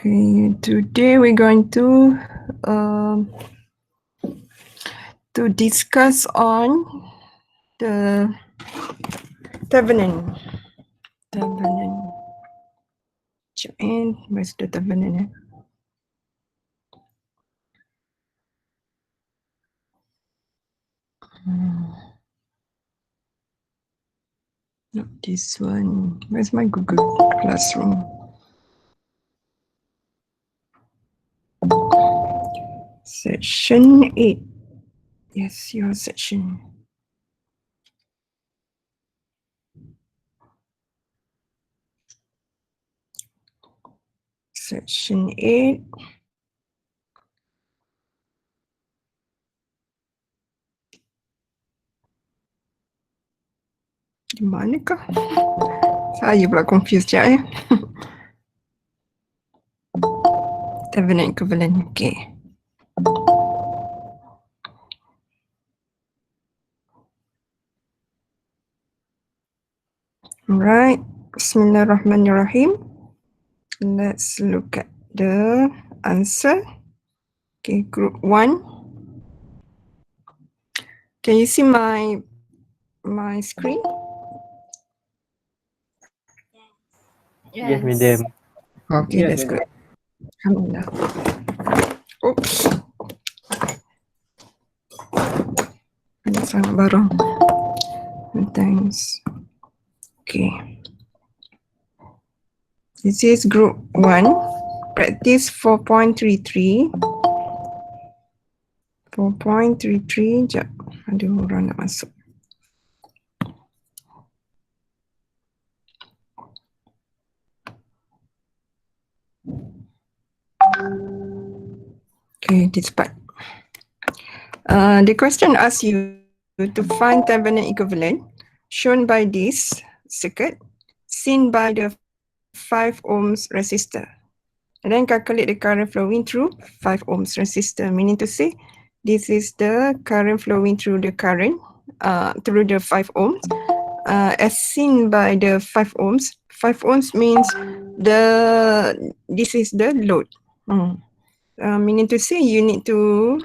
Okay, today we're going to discuss on the Thevenin. And where's the Thevenin? Not this one. Where's my Google Classroom? Section 8. Yes, your section. Section 8. Di manakah? Saya pula confused sekejap ya. Thevenin Equivalent. Okay. Right. Bismillahirrahmanirrahim. Let's look at the answer. Okay, group 1. Can you see my screen? Yes, madam. Okay, that's good. Alhamdulillah. Oops. Ada sangat barang. Thanks. Okay. This is group 1. Practice 4.33. 4.33. Sekejap. Ada orang nak masuk. Okay, this part. The question asks you to find Thevenin equivalent shown by this circuit seen by the 5 ohms resistor. And then calculate the current flowing through 5 ohms resistor, meaning to say this is the current flowing through the through the 5 ohms as seen by the 5 ohms. 5 ohms means this is the load. Meaning to say you need to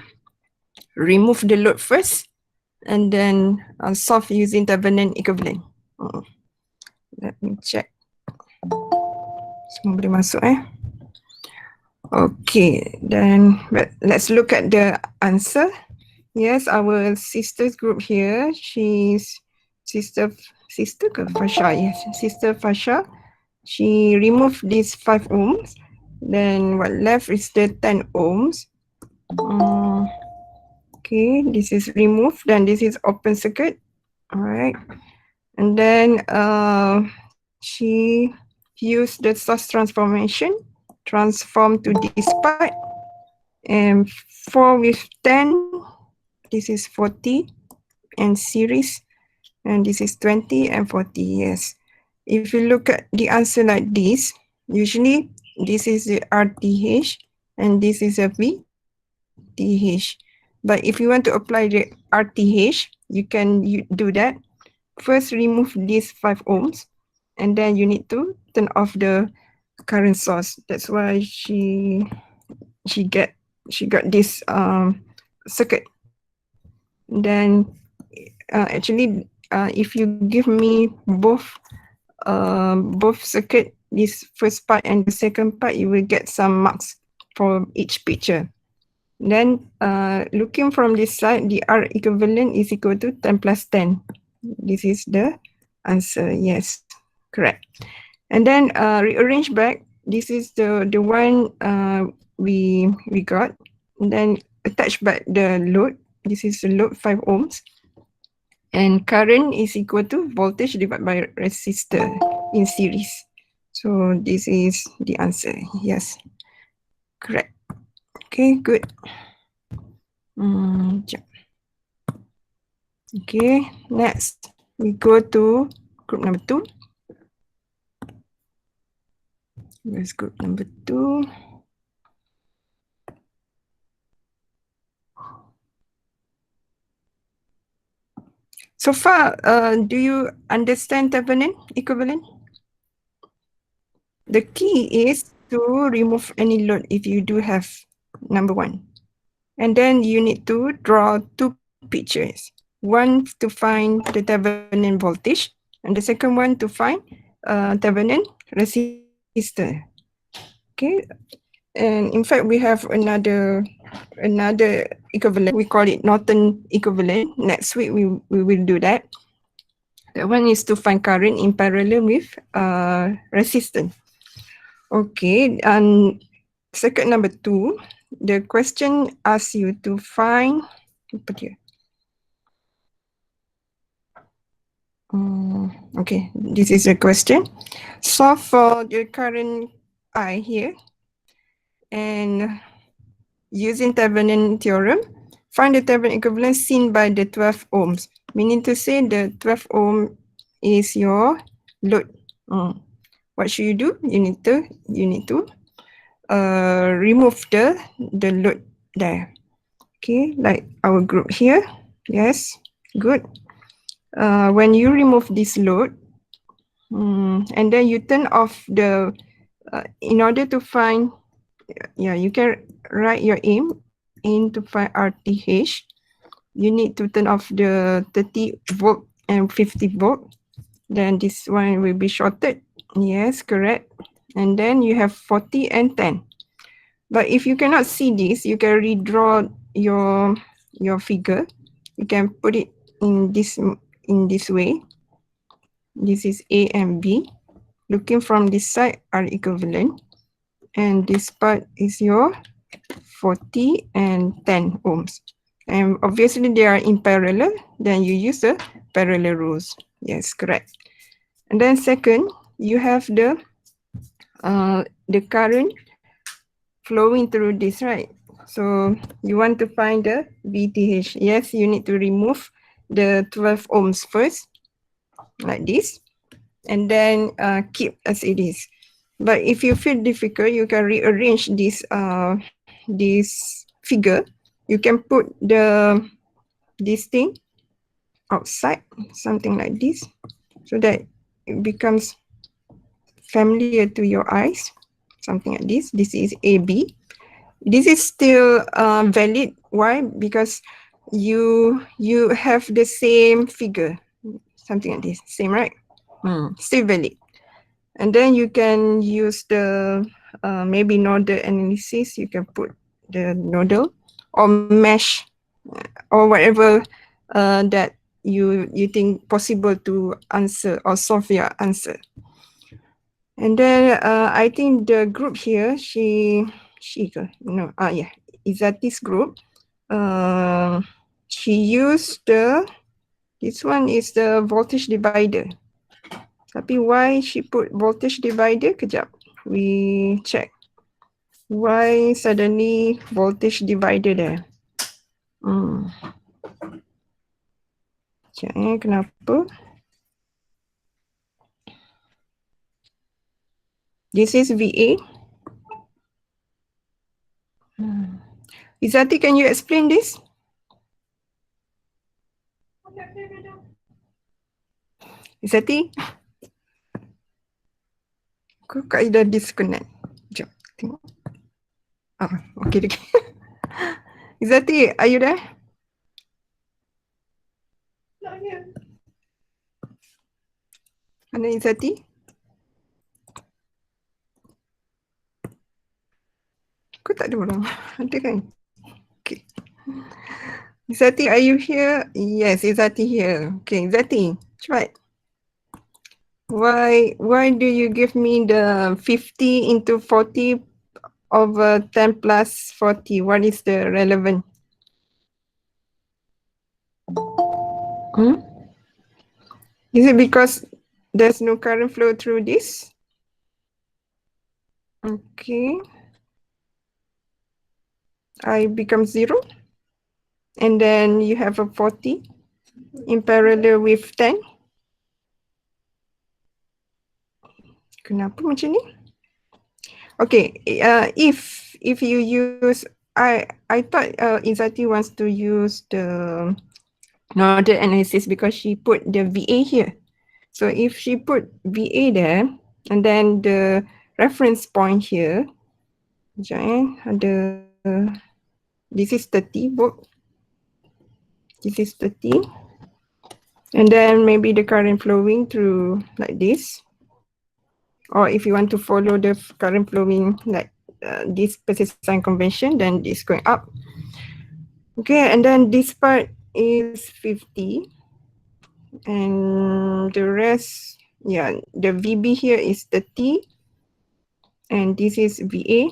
remove the load first and then solve using Thevenin equivalent. Let me check. Semua boleh masuk Okay, then let's look at the answer. Yes, our sister's group here, she's sister ke Fasha? Yes, sister Fasha. She removed these 5 ohms. Then what left is the 10 ohms. Okay, this is removed. Then this is open circuit. All right, and then she used the source transformation, transform to this part, and 4 with 10, this is 40, and series, and this is 20 and 40. Yes, if you look at the answer like this, usually this is the RTH and this is a VTH. But if you want to apply the RTH, you can do that. First, remove these 5 ohms, and then you need to turn off the current source. That's why she got this circuit. Then actually, if you give me both circuit, this first part and the second part, you will get some marks for each picture. Then looking from this side, the R equivalent is equal to 10 plus 10. This is the answer. Yes, correct. And then rearrange back. This is the one we got. And then attach back the load. This is the load 5 ohms. And current is equal to voltage divided by resistor in series. So this is the answer. Yes, correct. Okay, good. Okay, next we go to group number 2. Where's group number 2? So far, do you understand Thevenin equivalent? The key is to remove any load if you do have number 1. And then you need to draw 2 pictures. One to find the Thevenin voltage, and the second one to find Thevenin resistor. Okay, and in fact we have another equivalent. We call it Norton equivalent. Next week we will do that. That one is to find current in parallel with resistance. Okay, and circuit number 2, the question asks you to find apa dia? Okay, this is a question. Solve for the current I here, and using Thevenin theorem, find the Thevenin equivalent seen by the 12 ohms. Meaning to say the 12 ohm is your load. What should you do? You need to remove the load there. Okay, like our group here. Yes, good. When you remove this load, and then you turn off the, in order to find, you can write your aim in to find RTH. You need to turn off the 30 volt and 50 volt. Then this one will be shorted. Yes, correct. And then you have 40 and 10. But if you cannot see this, you can redraw your figure. You can put it in this way. This is A and B. Looking from this side are equivalent. And this part is your 40 and 10 ohms. And obviously they are in parallel. Then you use the parallel rules. Yes, correct. And then second, you have the current flowing through this, right? So you want to find the VTH. Yes, you need to remove the 12 ohms first, like this, and then keep as it is. But if you feel difficult, you can rearrange this figure. You can put this thing outside, something like this, so that it becomes familiar to your eyes, something like this. This is AB. This is still valid. Why? Because you have the same figure, something like this, same, right? Still valid. And then you can use the maybe nodal analysis. You can put the nodal or mesh or whatever that you think possible to answer or solve your answer. And then I think the group here, Izzati's group, she used this one is the voltage divider. Tapi why she put voltage divider? Kejap, we check. Why suddenly voltage divider there? Kejap, kenapa? This is VA. Izzati, can you explain this? Izzati? Kau kaedah disconnect. Sekejap, tengok. Okay. Izzati, are you there? Not here. Mana Izzati? Kau tak ada orang? Ada kan? Okay. Izzati, are you here? Yes, Izzati here. Okay, Izzati, cepat. Why do you give me the 50 into 40 over 10 plus 40? What is the relevant? Is it because there's no current flow through this? Okay. I become 0. And then you have a 40 in parallel with 10. Kenapa macam ni? Okay, if you use, I thought Izzati wants to use the nodal analysis because she put the VA here. So if she put VA there, and then the reference point here. Ada, this is 30 volt. This is 30. And then maybe the current flowing through like this. Or if you want to follow the current flowing like this persistent convention, then it's going up. Okay, and then this part is 50. And the rest, yeah, the VB here is 30. And this is VA.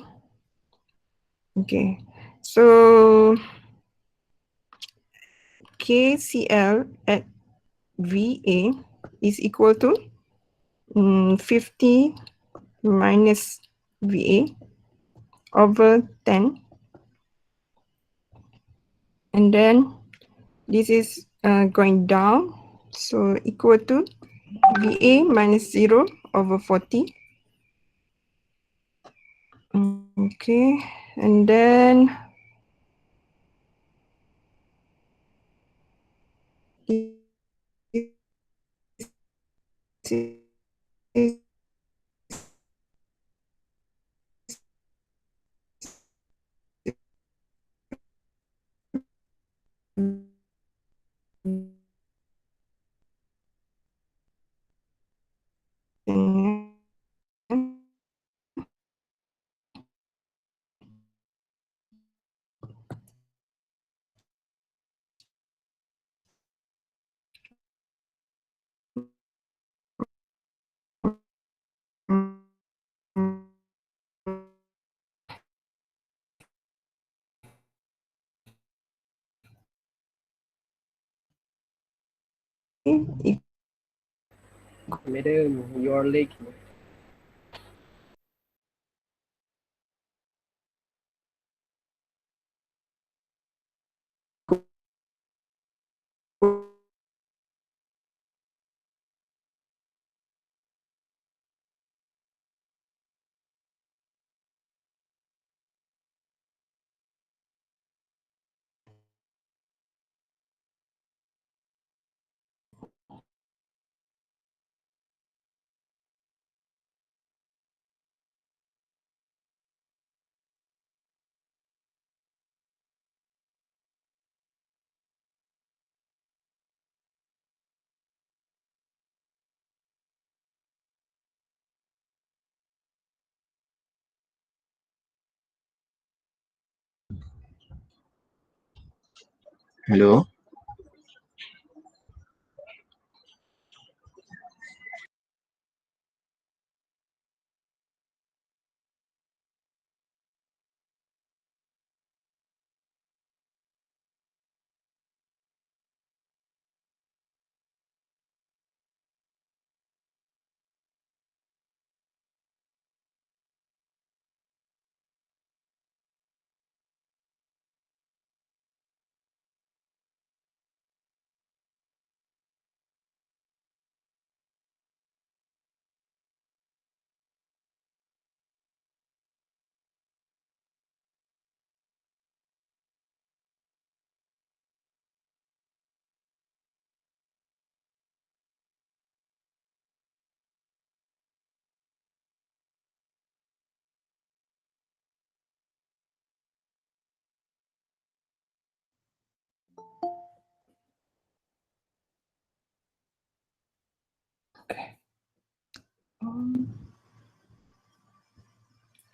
Okay, so KCL at VA is equal to 50 minus VA over 10. And then this is going down. So equal to VA minus 0 over 40. Okay, and then this Madam, you are lagging. Hello.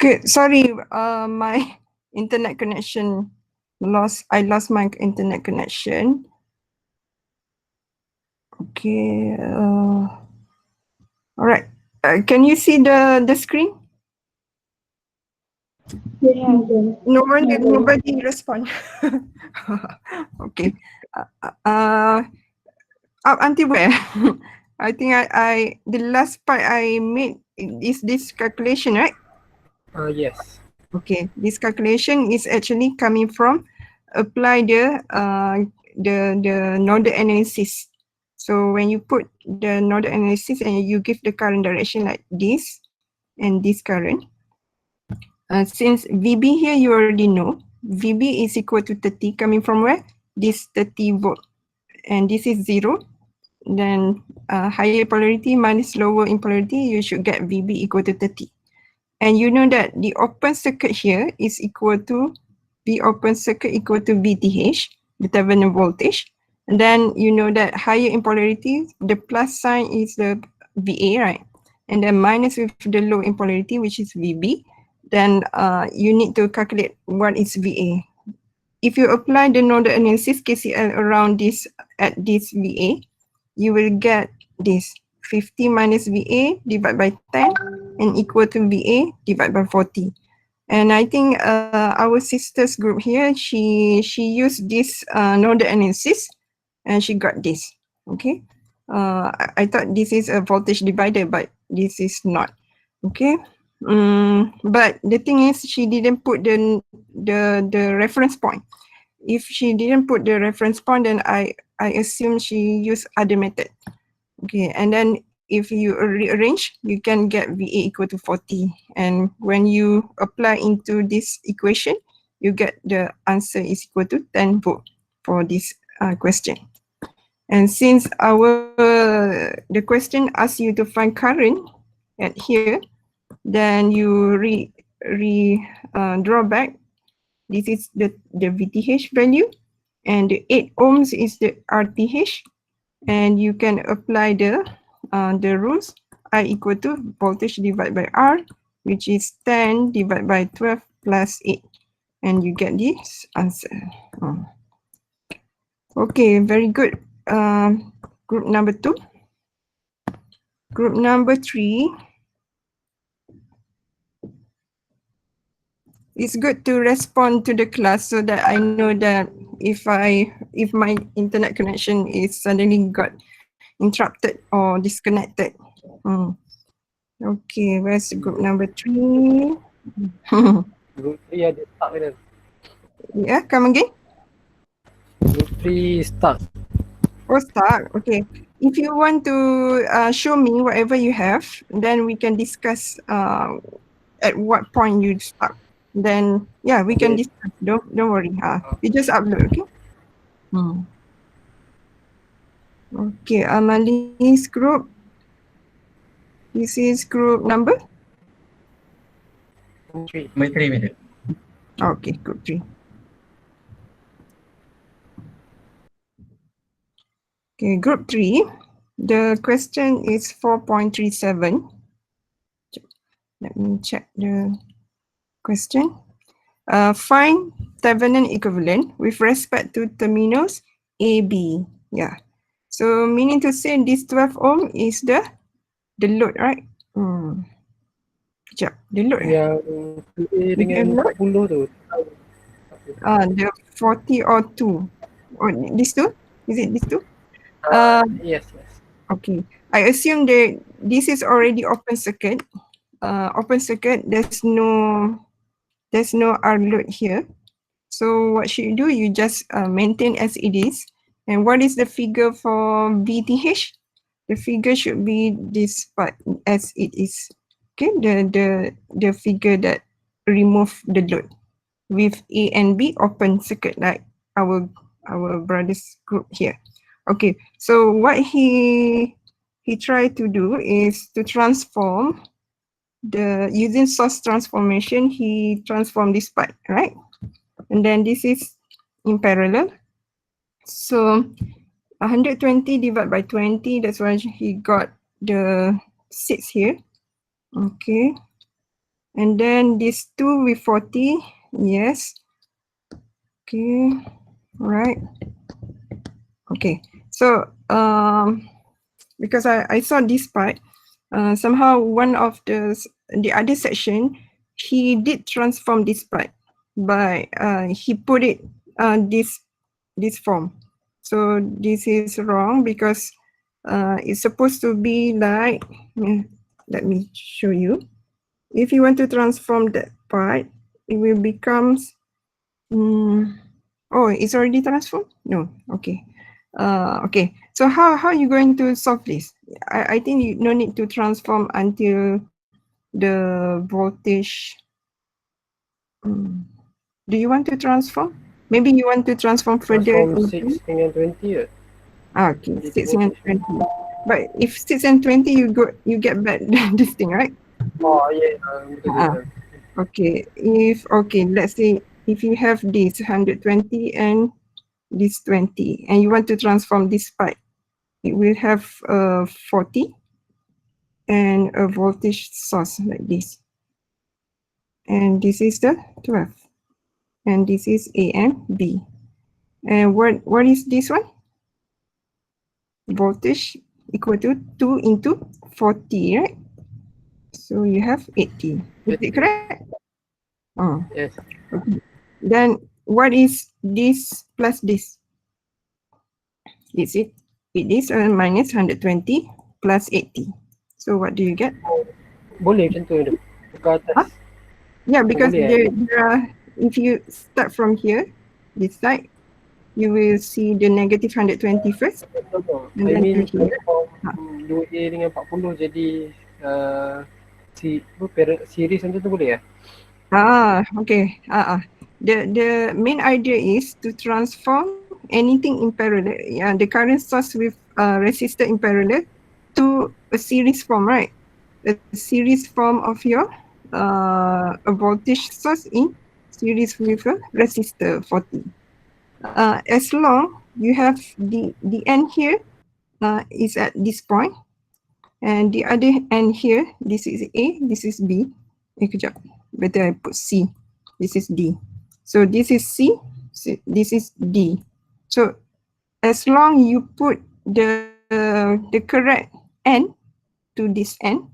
Okay, sorry, my internet connection I lost my internet connection. Okay, all right. Can you see the screen? Yeah. Nobody respond. Okay. Up until where? I think I the last part I made is this calculation, right? Yes. Okay, this calculation is actually coming from apply the nodal analysis. So when you put the nodal analysis and you give the current direction like this and this current, since VB here you already know, VB is equal to 30 coming from where? This 30 volt, and this is 0. Then higher polarity minus lower in polarity, you should get VB equal to 30. And you know that the open circuit here is equal to V open circuit equal to VTH, the Thevenin voltage. And then you know that higher in polarity, the plus sign is the VA, right? And then minus with the low in polarity, which is VB. Then you need to calculate what is VA. If you apply the nodal analysis KCL around this at this VA, you will get this 50 minus VA divided by 10 and equal to VA divided by 40. And I think our sister's group here, she used this nodal analysis and she got this. Okay. I thought this is a voltage divider, but this is not. Okay. But the thing is, she didn't put the reference point. If she didn't put the reference point, then I assume she used other method. Okay, and then if you rearrange, you can get VA equal to 40. And when you apply into this equation, you get the answer is equal to 10 volt for this question. And since the question asks you to find current at here, then you draw back. This is the VTH value, and the 8 ohms is the RTH, and you can apply the rules. I equal to voltage divided by R, which is 10 divided by 12 plus 8, and you get this answer. Okay, very good. Group number 2. Group number 3. It's good to respond to the class so that I know that if my internet connection is suddenly got interrupted or disconnected. Okay, where's group number 3? Group 3 ada stuck ke? Yeah, come again. Group 3 stuck. Oh, stuck. Okay. If you want to show me whatever you have, then we can discuss at what point you stuck. Then yeah, we can discuss. Don't worry. You just upload, okay? Okay, Amalie's group. This is group number? 3. Okay, group 3. Okay, group 3. The question is 4.37. Let me check the question. Find Thevenin equivalent with respect to terminals A, B. Yeah. So meaning to say this 12 ohm is the load, right? Sekejap, the load. Yang A dengan 40 tu. The 40 or 2. Oh, these two? Is it these two? Yes. Okay. I assume that this is already open circuit. Open circuit, there's no R load here. So what should you do? You just maintain as it is. And what is the figure for VTH? The figure should be this part as it is. Okay, the figure that remove the load with A and B open circuit, like our brother's group here. Okay, so what he tried to do is to transform using source transformation. He transformed this part, right? And then this is in parallel. So 120 divided by 20, that's why he got the 6 here. Okay. And then this 2 with 40, yes. Okay, right. Okay, so because I saw this part, somehow one of the other section, he did transform this part, but he put it this form. So this is wrong because it's supposed to be like, let me show you. If you want to transform that part, it will becomes, oh, it's already transformed? No, okay. Okay, so how are you going to solve this? I think you no need to transform until the voltage. Do you want to transform? Maybe you want to transform further. Transform 6 dengan 20 ke? Okay, 6 and 20. But if 6 and 20, you get back this thing, right? Oh, yeah. Betul, Ah, betul. okay. Let's say if you have this 120 and this 20, and you want to transform this spike, it will have 40 and a voltage source like this. And this is the 12. And this is A and B. And what is this one? Voltage equal to 2 into 40, right? So you have 80. Is it correct? Oh, Yes. okay. Then what is this plus this? Is it? It is minus 120 plus 80. So what do you get? Boleh macam tu dia. Ke atas. Huh? Yeah, because Boleh, there are, if you start from here, this side, you will see the negative 120 first. No. And I then mean, to here. transform 2A dengan 40 jadi series macam tu boleh ya? Okay. The main idea is to transform anything in parallel, the current source with resistor in parallel to a series form, right? A series form of your a voltage source in series with a resistor 40. As long you have the end here is at this point, and the other end here, this is A, this is B. Kejap. Better I put C. This is D. So this is C, this is D. So as long you put the correct end to this end,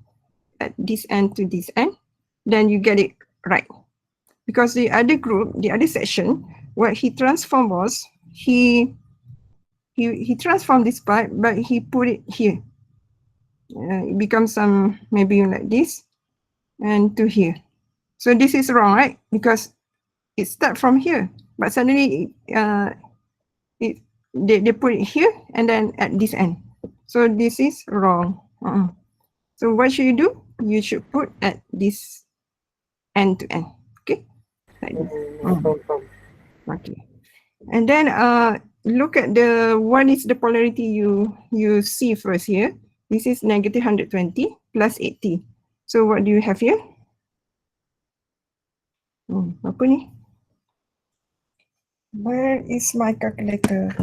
at this end to this end, then you get it right. Because the other group, the other section, what he transformed was he transformed this part, but he put it here. It becomes some maybe like this and to here. So this is wrong, right? Because it starts from here, but suddenly they put it here and then at this end. So this is wrong. So what should you do? You should put at this end to end. Okay. Like this. Okay. And then look at what is the polarity you see first here. This is negative 120 plus 80. So what do you have here? Apa ni? Where is my calculator?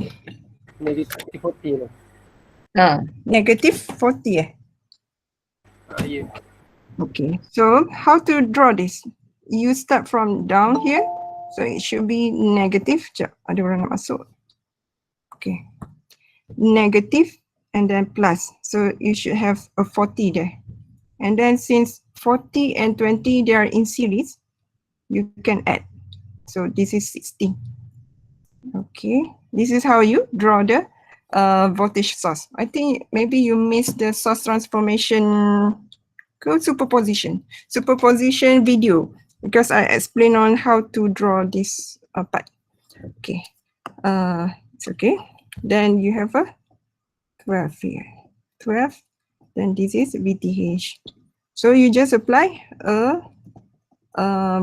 Negative 40 lah. Negative 40 eh? Yeah. Okay, so how to draw this? You start from down here, so it should be negative. Sekejap, ada orang nak masuk. Okay, negative and then plus. So you should have a 40 there. And then since 40 and 20, they are in series, you can add. So this is 60. Okay, this is how you draw the voltage source. I think maybe you missed the source transformation superposition video, because I explain on how to draw this part. Okay, it's okay. Then you have a 12 here, 12. Then this is VTH. So you just apply a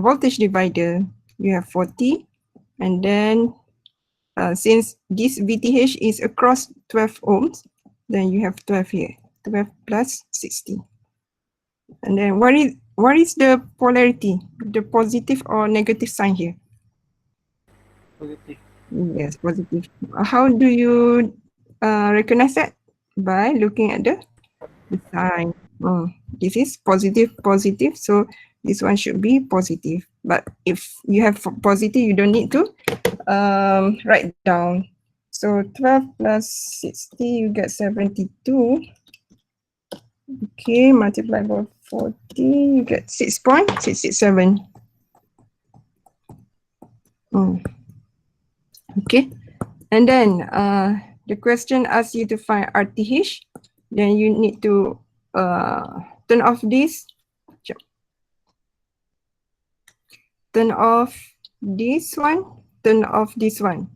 voltage divider. You have 40, and then since this VTH is across 12 ohms, then you have 12 here, 12 plus 60. And then what is the polarity, the positive or negative sign here? Positive. Yes, positive. How do you recognize that? By looking at the sign. This is positive, positive. So this one should be positive. But if you have positive, you don't need to write down. So 12 plus 60, you get 72. Okay, multiply by 40, you get 6.667. Okay, and then the question asks you to find RTH. Then you need to turn off this. Turn off this one. Turn off this one.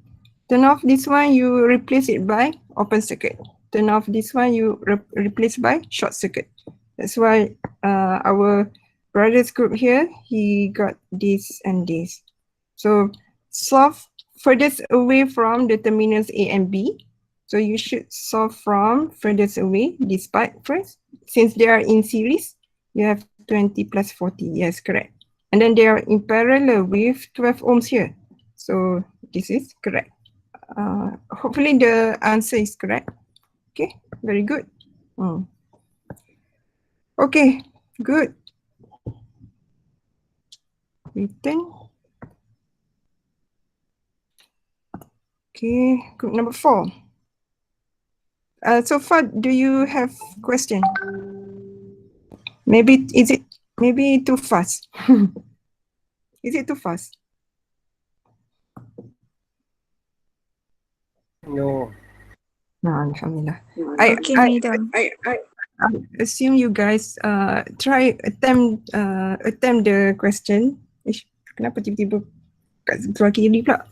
Turn off this one, you replace it by open circuit. Turn off this one, you replace by short circuit. That's why our brother's group here, he got this and this. So solve furthest away from the terminals A and B. So you should solve from furthest away this part first. Since they are in series, you have 20 plus 40. Yes, correct. And then they are in parallel with 12 ohms here. So this is correct. Hopefully the answer is correct. Okay, very good. Okay, good. Written. Okay, group number 4. So far, do you have question? Maybe maybe too fast? Is it too fast? No. No, alhamdulillah. Okay, madam. I assume you guys try attempt the question. Kenapa tiba-tiba kat sebelah kiri pula?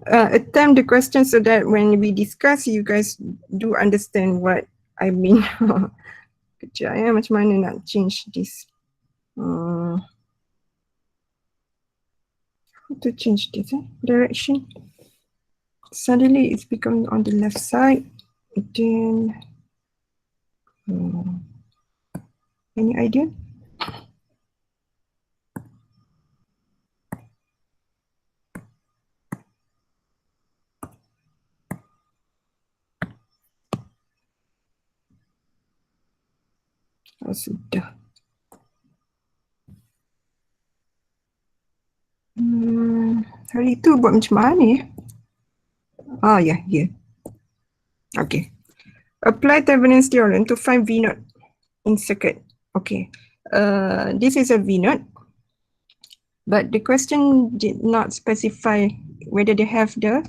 Attempt the question so that when we discuss, you guys do understand what I mean. Kejap ya, macam mana nak change this? How to change this direction? Suddenly it's become on the left side. Then, any idea? Oh, sudah. Hari itu buat macam mana ya? Yeah, here. Okay. Apply Thevenin's theorem to find V naught in circuit. Okay. This is a V naught, but the question did not specify whether they have the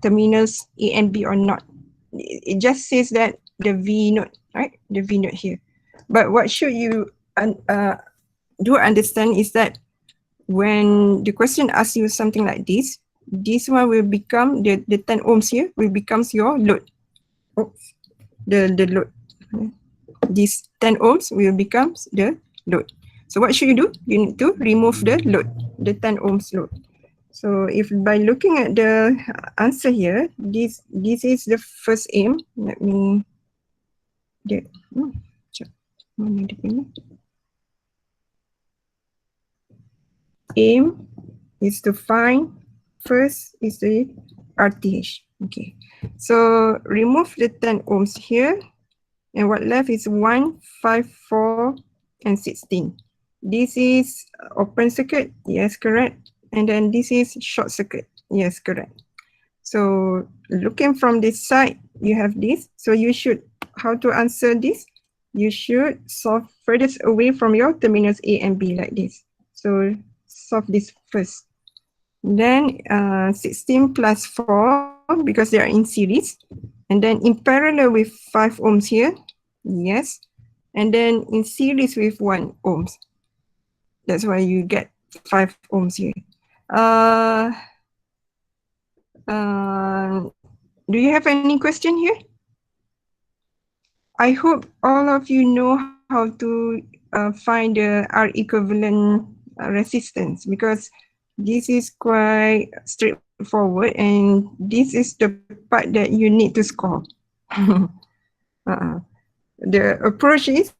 terminals A and B or not. It just says that the V naught, right? The V naught here. But what should you do understand is that when the question asks you something like this one will become the 10 ohms here will becomes your load. The load. This 10 ohms will becomes the load. So what should you do? You need to remove the load, the 10 ohms load. So if by looking at the answer here, this is the first aim. Let me get aim is to find first is the RTH. Okay, so remove the 10 ohms here, and what left is 1, 5, 4, and 16. This is open circuit. Yes, correct. And then this is short circuit. Yes, correct. So looking from this side, you have this. So you should, how to answer this? You should solve furthest away from your terminals A and B like this. So solve this first. Then 16 plus 4 because they are in series. And then in parallel with 5 ohms here. Yes. And then in series with 1 ohms. That's why you get 5 ohms here. Do you have any question here? I hope all of you know how to find the R equivalent resistance, because this is quite straightforward and this is the part that you need to score. The approach is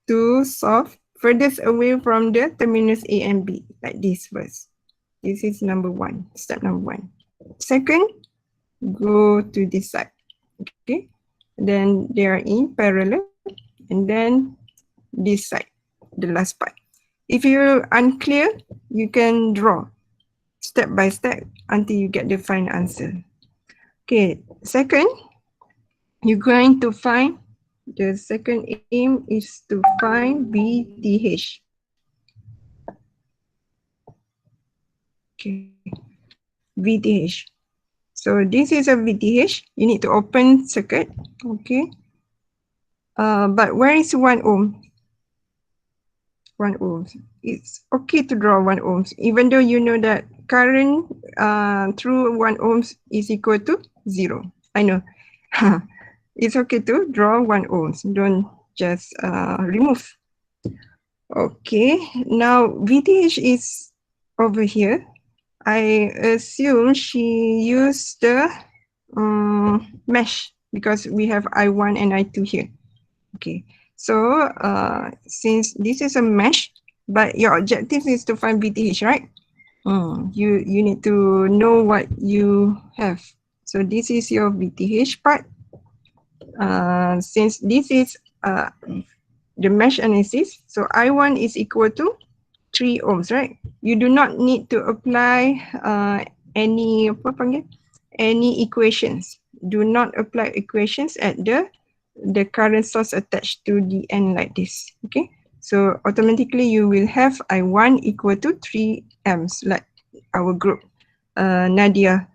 to solve furthest away from the terminals A and B, like this first. This is number 1, step number 1. Second, go to this side. Okay, then they are in parallel, and then this side, the last part. If you're unclear, you can draw step by step until you get the final answer. Okay, second, you're going to find, the second aim is to find VTH. Okay, VTH. So this is a VTH. You need to open circuit. Okay. But where is 1 ohm? 1 ohm. It's okay to draw 1 ohms, even though you know that current through 1 ohms is equal to 0. I know. It's okay to draw 1 ohms. Don't just remove. Okay. Now VTH is over here. I assume she used the mesh because we have I1 and I2 here. Okay. So since this is a mesh, but your objective is to find VTH, right? You need to know what you have. So this is your VTH part. Since this is the mesh analysis, so I1 is equal to 3 ohms, right? You do not need to apply any equations. Do not apply equations at the current source attached to the end like this. Okay, so automatically you will have I1 equal to 3 amps like our group, Nadia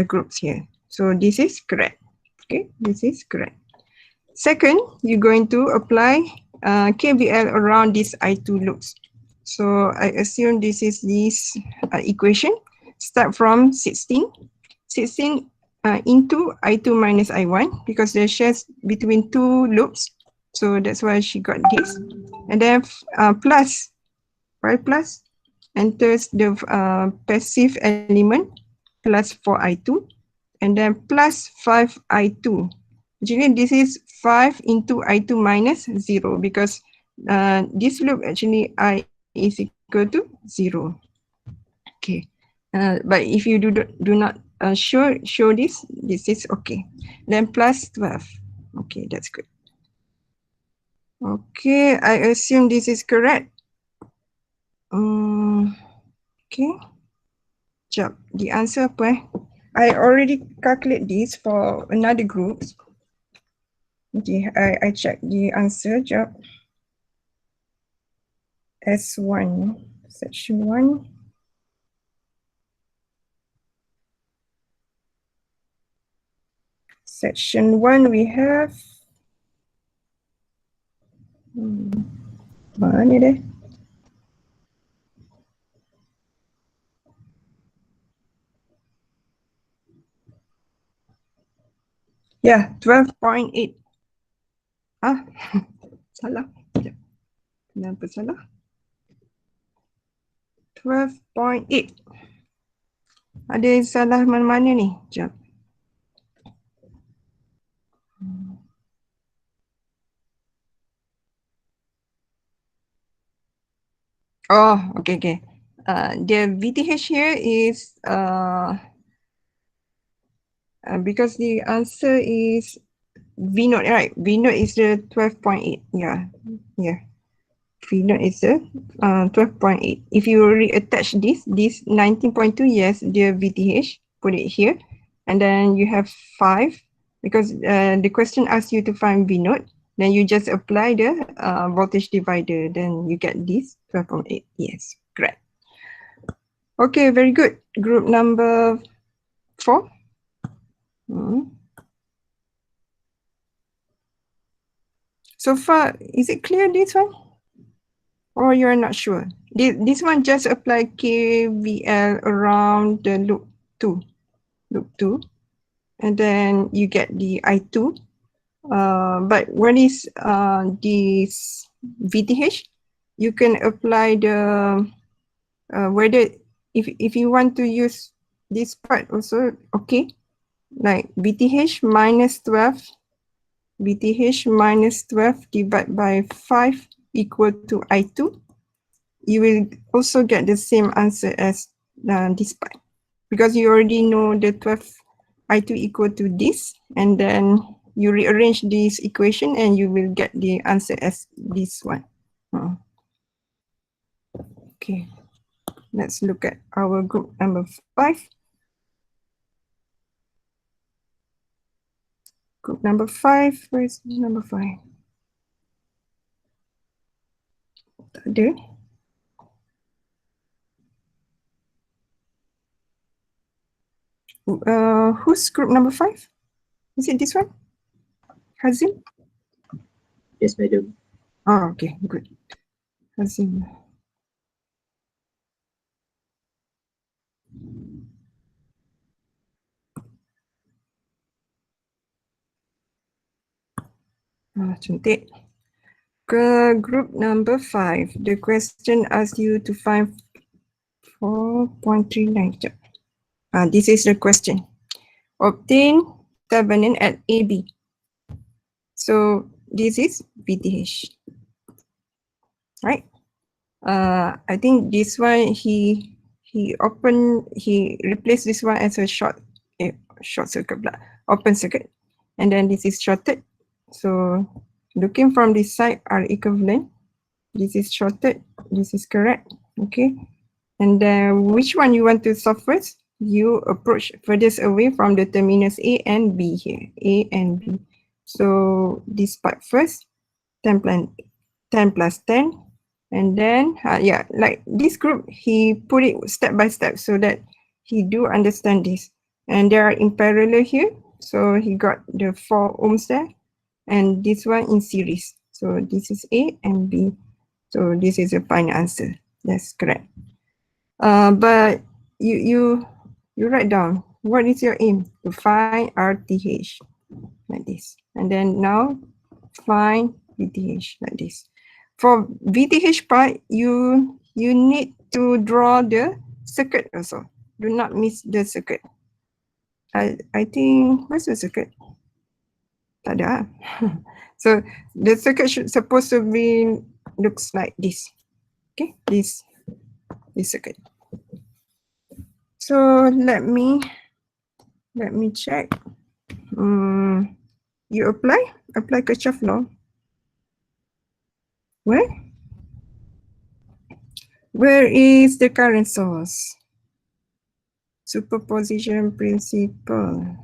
groups here. So this is correct. Okay, this is correct. Second, you're going to apply KVL around these I2 loops. So I assume this is this equation. Start from 16 into I2 minus I1 because they're shares between two loops. So that's why she got this. And then plus, right, plus enters the passive element plus 4I2 and then plus 5I2. Actually, this is 5 into I2 minus 0 because this loop actually I is equal to 0. Okay. But if you do not show this is okay. Then plus 12. Okay, that's good. Okay, I assume this is correct. Okay. Jap, the answer apa eh? I already calculate this for another group. Okay, I check the answer. Jap. S1, section 1. Section 1 we have mana dia? Yeah, 12.8. Ah, salah. Sekejap. Kenapa salah? 12.8. Ada yang salah mana-mana ni? Sekejap. Oh, okay. The VTH here is because the answer is V note, right? V note is the 12.8. Yeah. V note is the 12.8. If you reattach this 19.2, yes, the VTH, put it here. And then you have 5 because the question asks you to find V note. Then you just apply the voltage divider. Then you get this 12.8. Yes, correct. Okay, very good. Group number 4. So far, is it clear this one? Or you're not sure? This one just apply KVL around the loop 2. And then you get the I2. But when is this VTH? You can apply the whether if you want to use this part also, okay. Like VTH minus 12 divided by 5 equal to I2. You will also get the same answer as this part because you already know the 12 I2 equal to this, and then you rearrange this equation and you will get the answer as this one. Okay, let's look at our group number 5. Group number 5, where is number 5? Tak ada. Who's group number 5? Is it this one? Hazim? Yes, madam. Oh, okay, good. Hazim. Cantik. Ke group number 5, the question asks you to find 4.39. This is the question. Obtain Thevenin at AB. So this is VTH, right? I think this one he replaced this one as a short circuit, open circuit, and then this is shorted. So looking from this side are equivalent. This is shorted. This is correct. Okay, and then which one you want to solve first? You approach furthest away from the terminus A and B here. A and B. So this part first. 10 plus 10. And then, yeah, like this group, he put it step by step so that he do understand this. And they are in parallel here. So he got the 4 ohms there. And this one in series. So this is A and B. So this is the final answer. That's correct. But you write down, what is your aim? To find RTH, like this. And then now, find VTH, like this. For VTH part, you need to draw the circuit also. Do not miss the circuit. I think, where's the circuit? Tak ada. So the circuit should supposed to be looks like this. Okay, this circuit. So let me check. You apply Kirchhoff law. Where is the current source? Superposition principle.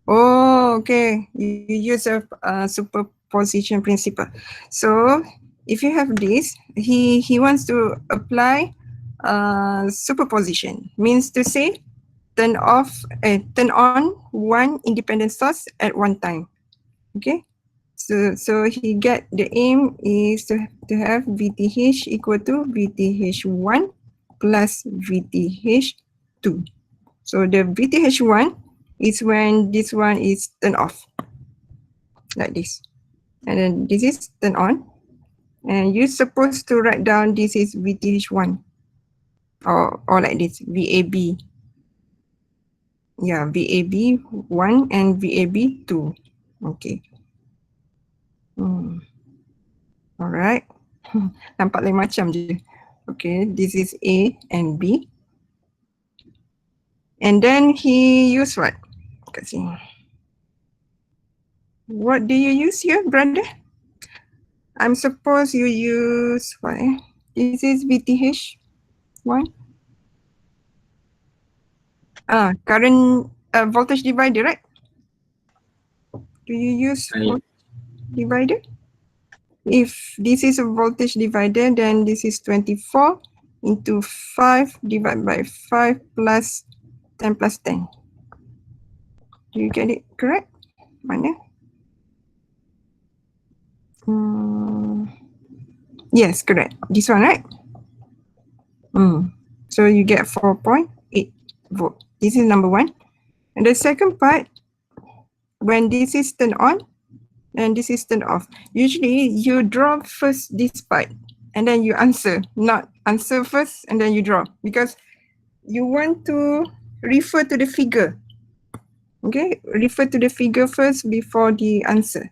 Oh, okay. You use a superposition principle. So if you have this, he wants to apply superposition. Means to say, turn on one independent source at one time. Okay. So he get the aim is to have VTH equal to VTH1 plus VTH2. So the VTH1 is when this one is turned off, like this. And then this is turned on. And you're supposed to write down this is VTH1 or like this, VAB. Yeah, VAB1 and VAB2. Okay. Alright. Nampak lain macam je. Okay, this is A and B. And then he used what? Kat sini. What do you use here, brother? I'm suppose you use what? This is VTH1. Current voltage divider, right? Do you use voltage divider? If this is a voltage divider, then this is 24 into 5 divided by 5 plus 10 plus 10. Do you get it correct? Mana? Yes, correct. This one, right? So you get 4.8 volt. This is number 1. And the second part, when this is turned on, and this is turned off. Usually you draw first this part and then you answer, not answer first and then you draw, because you want to refer to the figure. Okay, refer to the figure first before the answer.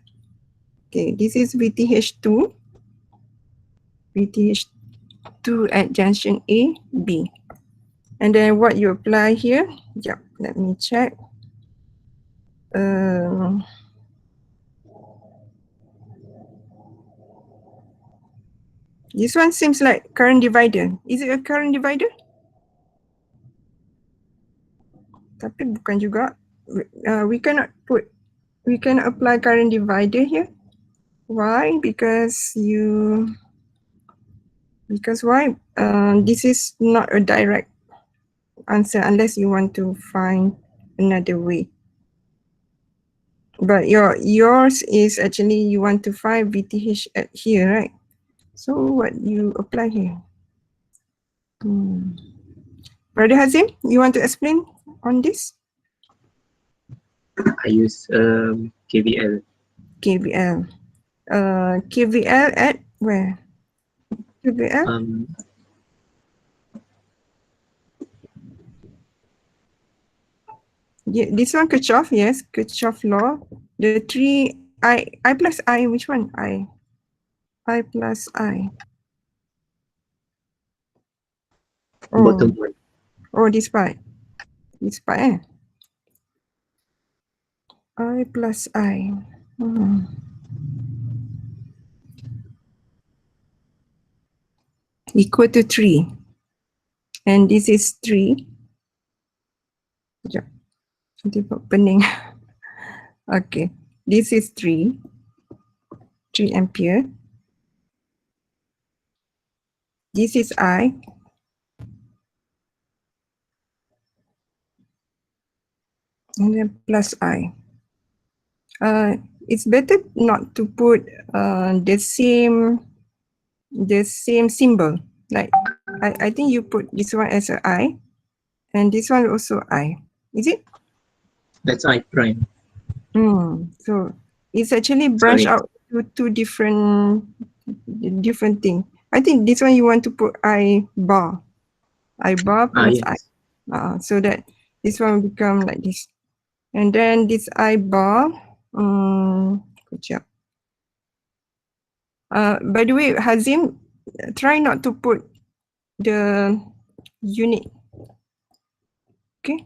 Okay, this is VTH2. VTH2 at junction A, B. And then what you apply here, yeah, let me check. This one seems like current divider. Is it a current divider? Tapi bukan juga. We cannot apply current divider here. Why? Because why? This is not a direct answer unless you want to find another way. But yours is actually you want to find VTH at here, right? So what you apply here? Brother Hazim, you want to explain on this? I use KVL. KVL. KVL at where? KVL? Yeah, this one Kirchhoff, yes, Kirchhoff law. The 3 I plus I, which one? I plus I. Bottom one. Oh, this part. This part, eh? I plus I. Equal to 3. And this is 3. Sekejap. Nanti pening. Okay. This is 3. 3 ampere. This is I. And then plus I. It's better not to put the same symbol. Like I think you put this one as a I, and this one also I. Is it? That's I prime. So it's actually branched Sorry. out to two different thing. I think this one you want to put I bar plus Yes. I. So that this one will become like this. And then this I bar, good job. By the way, Hazim, try not to put the unit, okay?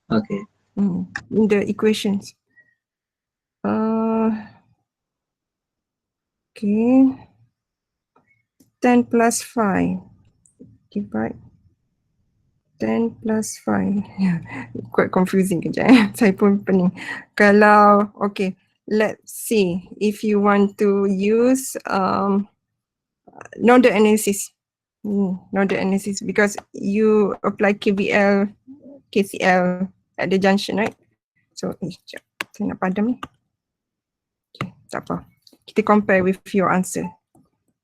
Okay. In the equations. Okay. 10 plus 5 divide 10 plus 5. Quite confusing kejap eh. Saya pun pening. Kalau, okay, let's see if you want to use nodal analysis. Nodal analysis because you apply KVL, KCL at the junction, right? So, sekejap. Saya nak padam ni. Okay, tak apa. Kita compare with your answer.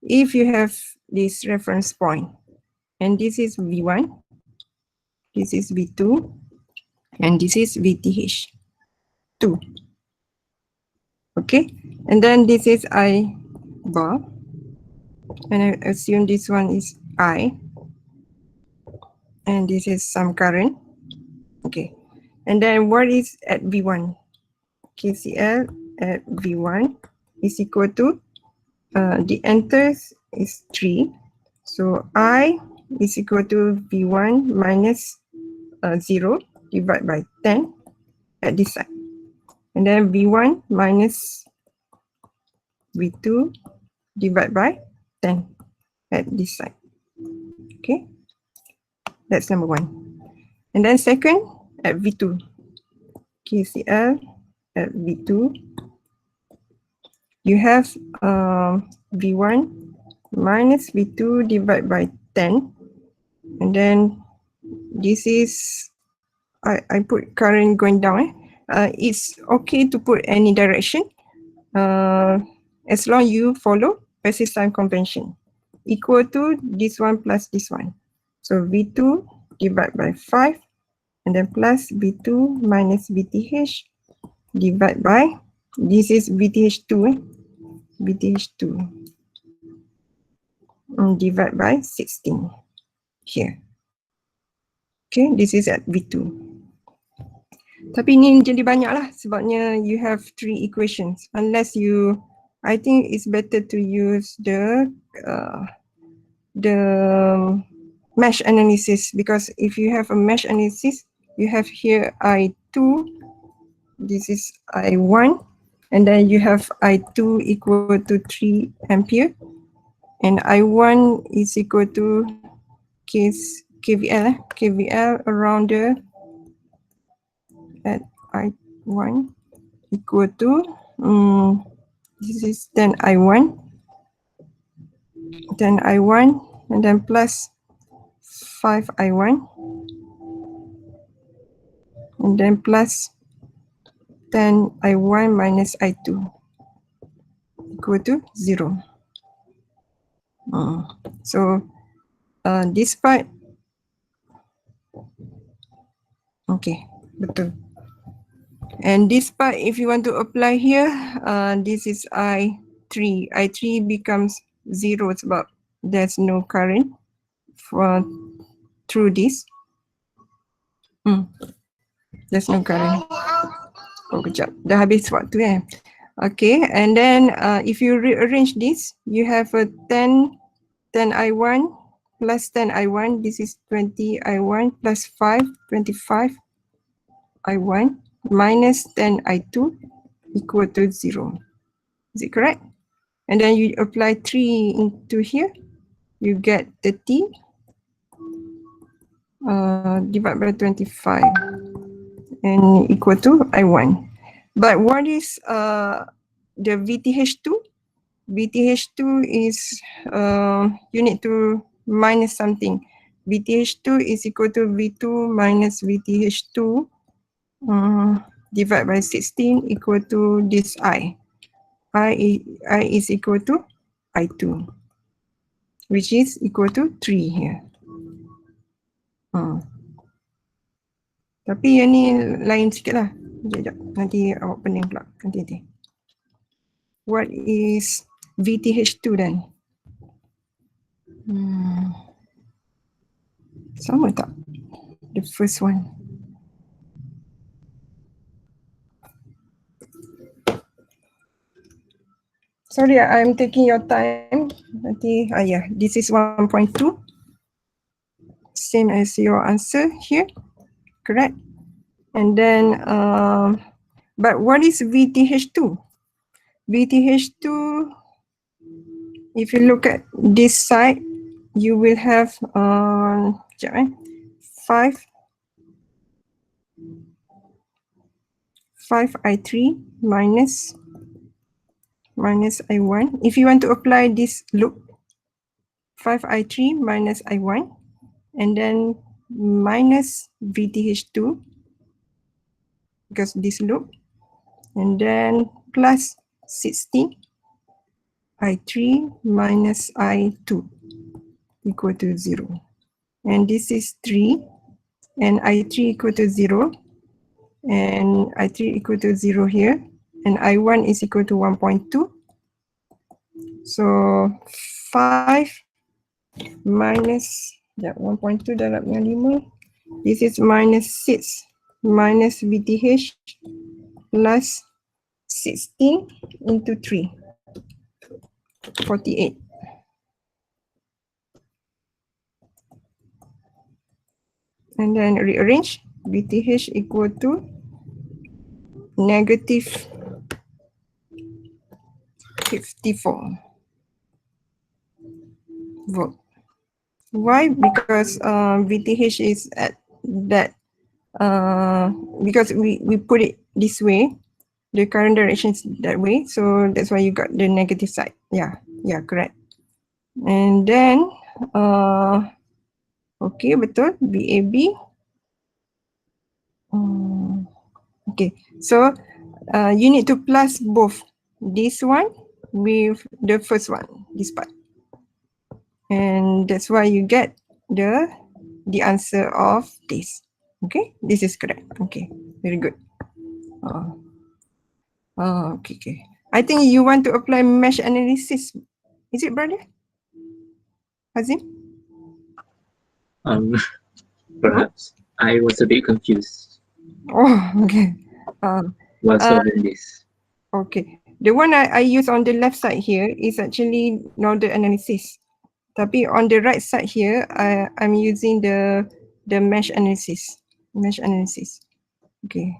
If you have this reference point, and this is V1, this is V2, and this is VTH 2. Okay, and then this is I bar, and I assume this one is I, and this is some current. Okay, and then what is at V1? KCL at V1 is equal to the enters is 3. So I is equal to V1 minus 0 divided by 10 at this side. And then V1 minus V2 divided by 10 at this side. Okay, that's number 1. And then second at V2. KCL at V2. You have V1 minus V2 divided by 10. And then this is, I put current going down. It's okay to put any direction as long you follow passive sign convention. Equal to this one plus this one. So V2 divided by 5 and then plus V2 minus VTH divided by, this is VTH2, VTH2 divided by 16 here. Okay, this is at V2. Tapi ni jadi banyak lah sebabnya you have 3 equations. Unless you, I think it's better to use the mesh analysis, because if you have a mesh analysis, you have here I2, this is I1, and then you have I2 equal to 3 ampere, and I1 is equal to KVL around the at I1 equal to this is 10 I1 and then plus 5 I1 and then plus 10 I1 minus I2 equal to 0. So this part, okay, betul. And this part, if you want to apply here, this is I3. I3 becomes 0 sebab there's no current through this. There's no current. Oh, kejap. Dah habis waktu eh. Okay, and then if you rearrange this, you have a 10 I1 plus 10 I1. This is 20 I1 plus 5, 25 I1 minus 10 I2 equal to 0. Is it correct? And then you apply 3 into here, you get 30 divided by 25 and equal to I1. But what is the VTH2? VTH2 is you need to minus something. VTH2 is equal to V2 minus VTH2 divided by 16 equal to this I. I is equal to I2, which is equal to 3 here. Tapi yang ni lain sikit lah. Sekejap, nanti awak pening pula. Nanti. What is VTH2 then? Sama tak? The first one. Sorry, I'm taking your time. Nanti, yeah, this is 1.2. Same as your answer here, correct? And then, but what is VTH2? VTH2, if you look at this side, you will have 5 I3 minus I1. If you want to apply this loop, 5 I3 minus I1, and then minus VTH2, because this loop, and then plus 16 I3 minus I2 equal to 0. And this is 3, and I3 equal to 0, and I3 equal to 0 here, and I1 is equal to 1.2. So 5 minus 1.2 dalam yang 5. This is minus 6 minus VTH plus 16 into 3. 48. And then rearrange. VTH equal to negative 54 volt. Why? Because VTH is at that, because we put it this way, the current direction is that way, so that's why you got the negative side. Yeah, correct. And then, okay, betul, BAB. Okay, so you need to plus both this one with the first one, this part. And that's why you get the answer of this. Okay, this is correct. Okay, very good. Okay. I think you want to apply mesh analysis. Is it, brother? Hazim? Perhaps. I was a bit confused Oh, okay. while solving this. Okay. The one I use on the left side here is actually nodal analysis. Tapi on the right side here, I'm using the mesh analysis. Okay.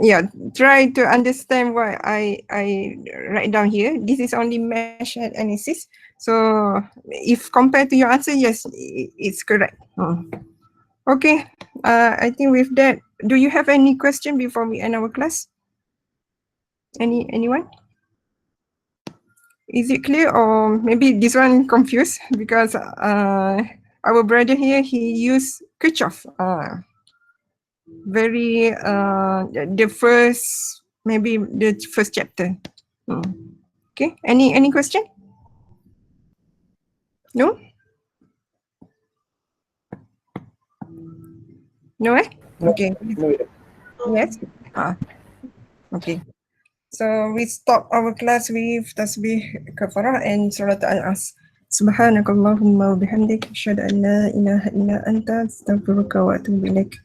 Yeah, try to understand what I write down here. This is only mesh analysis. So if compared to your answer, yes, it's correct. Okay, I think with that, do you have any question before we end our class? Anyone? Is it clear, or maybe this one confused because our brother here, he used Kirchhoff. Very the first, maybe the first chapter. Okay, any question? No? No, eh? Okay. Yes? Okay. So we stop our class with tasbih kafarah and surat al-as. Subhanakallahumma wa bihamdik, asyhadu an la ilaha illa anta, astaghfiruka wa atubu ilaik.